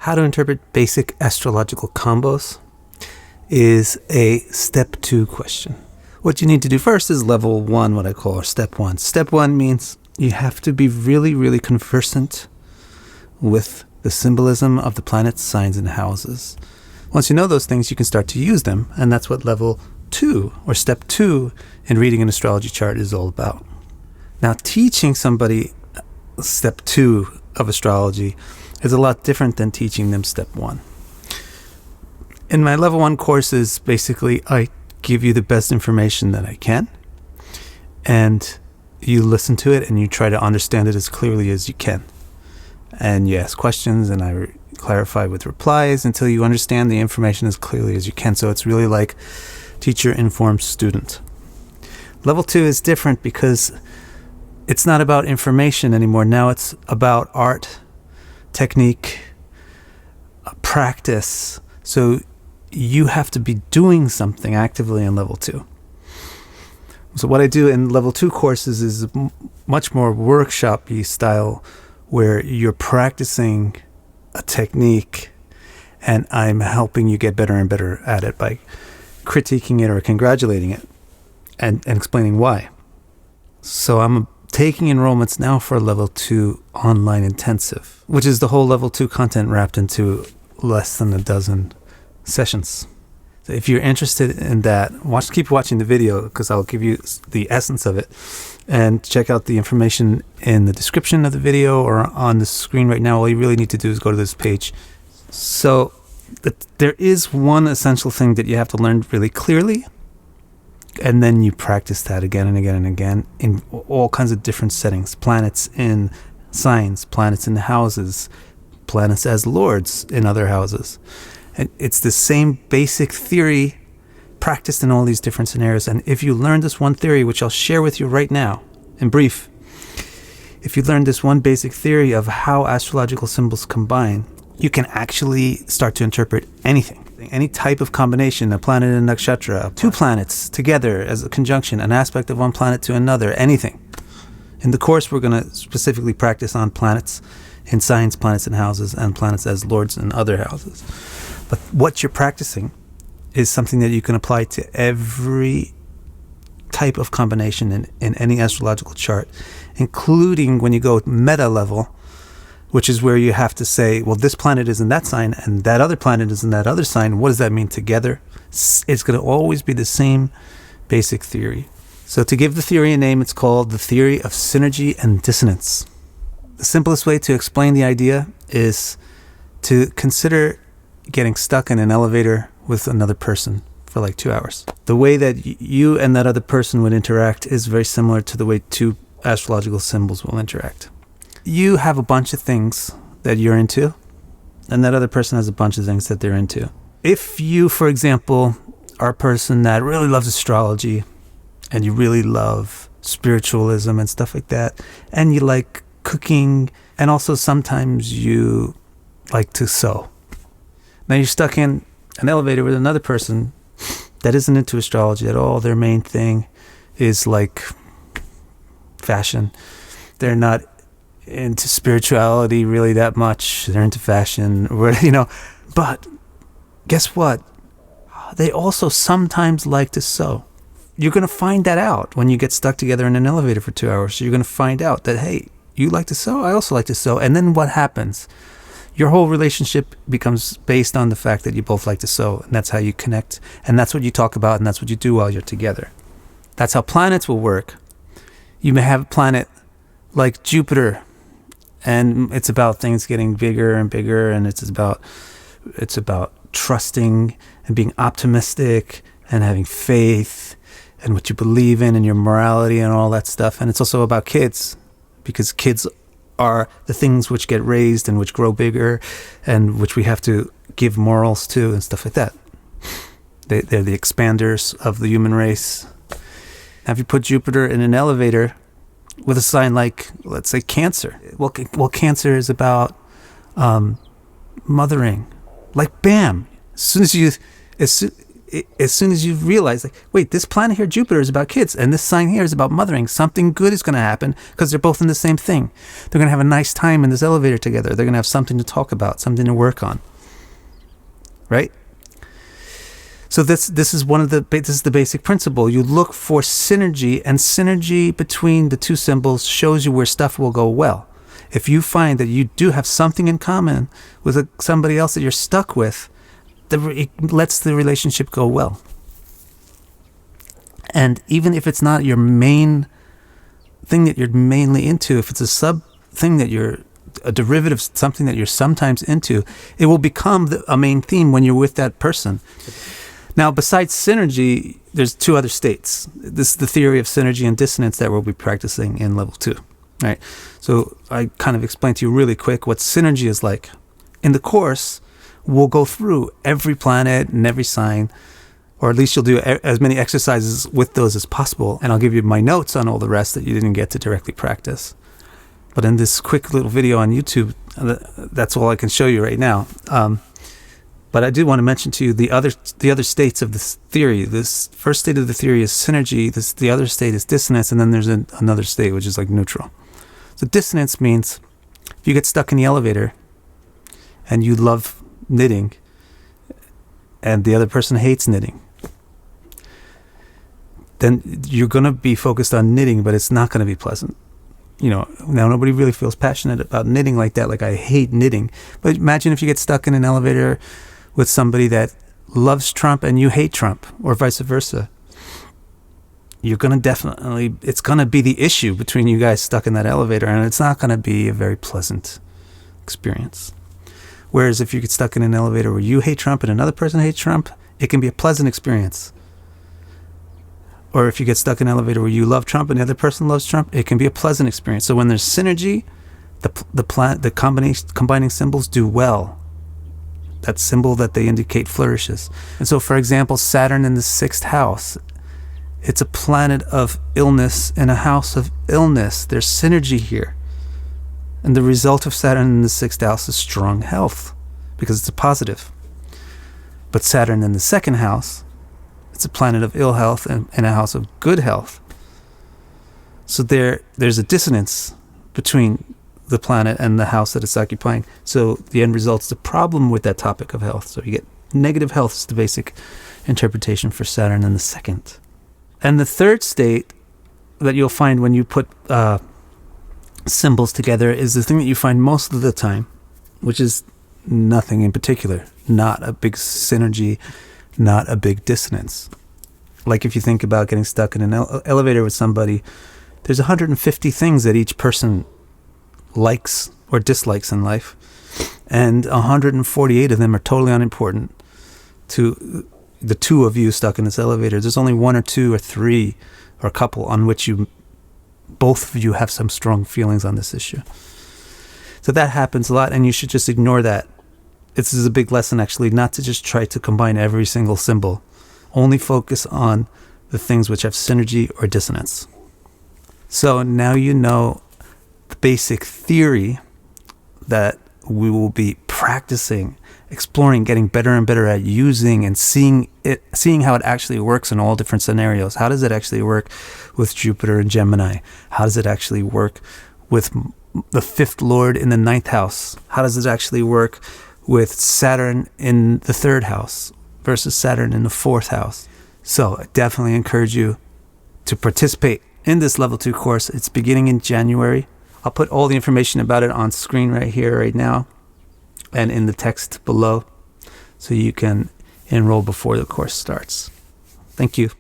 how to interpret basic astrological combos is a step 2 question. What you need to do first is level 1, what I call, or step 1. Step 1 means you have to be really, really conversant with the symbolism of the planets, signs, and houses. Once you know those things, you can start to use them, and that's what level 2, or step 2, in reading an astrology chart is all about. Now, teaching somebody step 2 of astrology is a lot different than teaching them step 1. In my level 1 courses, basically, I give you the best information that I can, and you listen to it and you try to understand it as clearly as you can. And you ask questions, and I clarify with replies until you understand the information as clearly as you can. So it's really like teacher informs student. Level 2 is different because it's not about information anymore. Now it's about art, technique, practice. So you have to be doing something actively in level 2. So what I do in level 2 courses is much more workshop-y style, where you're practicing a technique and I'm helping you get better and better at it by critiquing it or congratulating it and explaining why. So I'm taking enrollments now for level 2 online intensive, which is the whole level 2 content wrapped into less than a dozen sessions. So if you're interested in that, keep watching the video, because I'll give you the essence of it, and check out the information in the description of the video or on the screen right now. All you really need to do is go to this page. So there is one essential thing that you have to learn really clearly, and then you practice that again and again and again in all kinds of different settings. Planets in signs, planets in houses, planets as lords in other houses. And it's the same basic theory practiced in all these different scenarios. And if you learn this one theory, which I'll share with you right now in brief, if you learn this one basic theory of how astrological symbols combine, you can actually start to interpret anything. Any type of combination, a planet and a nakshatra, 2 planets together as a conjunction, an aspect of one planet to another, anything. In the course, we're going to specifically practice on planets in signs, planets in houses, and planets as lords in other houses. But what you're practicing is something that you can apply to every type of combination in any astrological chart, including when you go meta level, which is where you have to say, well, this planet is in that sign and that other planet is in that other sign. What does that mean together? It's going to always be the same basic theory. So to give the theory a name, it's called the theory of synergy and dissonance. The simplest way to explain the idea is to consider getting stuck in an elevator with another person for like 2 hours. The way that you and that other person would interact is very similar to the way 2 astrological symbols will interact. You have a bunch of things that you're into, and that other person has a bunch of things that they're into. If you, for example, are a person that really loves astrology, and you really love spiritualism and stuff like that, and you like cooking, and also sometimes you like to sew. Now you're stuck in an elevator with another person that isn't into astrology at all. Their main thing is like fashion. They're not into spirituality really that much. They're into fashion, but guess what? They also sometimes like to sew. You're going to find that out when you get stuck together in an elevator for 2 hours. So you're going to find out that, hey, you like to sew? I also like to sew. And then what happens? Your whole relationship becomes based on the fact that you both like to sew, and that's how you connect, and that's what you talk about, and that's what you do while you're together. That's how planets will work. You may have a planet like Jupiter, and it's about things getting bigger and bigger, and it's about trusting and being optimistic and having faith and what you believe in and your morality and all that stuff. And it's also about kids, because kids are the things which get raised and which grow bigger and which we have to give morals to and stuff like that. They're the expanders of the human race. Now, if you put Jupiter in an elevator with a sign like, let's say, Cancer. Well, Cancer is about mothering. Like, bam! As soon as as soon as you realize, like, wait, this planet here, Jupiter, is about kids, and this sign here is about mothering, something good is going to happen because they're both in the same thing. They're going to have a nice time in this elevator together. They're going to have something to talk about, something to work on. Right? So this is the basic principle. You look for synergy, and synergy between the two symbols shows you where stuff will go well. If you find that you do have something in common with somebody else that you're stuck with, it lets the relationship go well. And even if it's not your main thing that you're mainly into, if it's a sub thing that you're a derivative, something that you're sometimes into, it will become a main theme when you're with that person. Now, besides synergy, there's two other states. This is the theory of synergy and dissonance that we'll be practicing in level 2. Right? So I kind of explained to you really quick what synergy is like. In the course, we'll go through every planet and every sign, or at least you'll do as many exercises with those as possible, and I'll give you my notes on all the rest that you didn't get to directly practice. But in this quick little video on YouTube, that's all I can show you right now. But I do want to mention to you the other states of this theory. This first state of the theory is synergy. The other state is dissonance, and then there's another state which is like neutral. So dissonance means if you get stuck in the elevator and you love knitting and the other person hates knitting, then you're going to be focused on knitting, but it's not going to be pleasant. Now nobody really feels passionate about knitting like that, like I hate knitting. But imagine if you get stuck in an elevator with somebody that loves Trump and you hate Trump, or vice versa. You're going to it's going to be the issue between you guys stuck in that elevator, and it's not going to be a very pleasant experience. Whereas if you get stuck in an elevator where you hate Trump and another person hates Trump, it can be a pleasant experience. Or if you get stuck in an elevator where you love Trump and the other person loves Trump, it can be a pleasant experience. So when there's synergy, the combining symbols do well. That symbol that they indicate flourishes. And so, for example, Saturn in the 6th house, it's a planet of illness in a house of illness. There's synergy here. And the result of Saturn in the 6th house is strong health, because it's a positive. But Saturn in the 2nd house, it's a planet of ill health and a house of good health. So there's a dissonance between the planet and the house that it's occupying. So the end result is a problem with that topic of health. So you get negative health is the basic interpretation for Saturn in the 2nd. And the third state that you'll find when you put symbols together is the thing that you find most of the time, which is nothing in particular. Not a big synergy, not a big dissonance. Like if you think about getting stuck in an elevator with somebody, there's 150 things that each person likes or dislikes in life, and 148 of them are totally unimportant to the two of you stuck in this elevator. There's only one or two or three or a couple on which both of you have some strong feelings on this issue. So that happens a lot, and you should just ignore that. This is a big lesson, actually, not to just try to combine every single symbol. Only focus on the things which have synergy or dissonance. So now you know the basic theory that we will be practicing, exploring, getting better and better at using and seeing how it actually works in all different scenarios. How does it actually work with Jupiter and Gemini? How does it actually work with the 5th Lord in the 9th house? How does it actually work with Saturn in the 3rd house versus Saturn in the 4th house? So I definitely encourage you to participate in this level 2 course. It's beginning in January. I'll put all the information about it on screen right here, right now, and in the text below, so you can enroll before the course starts. Thank you.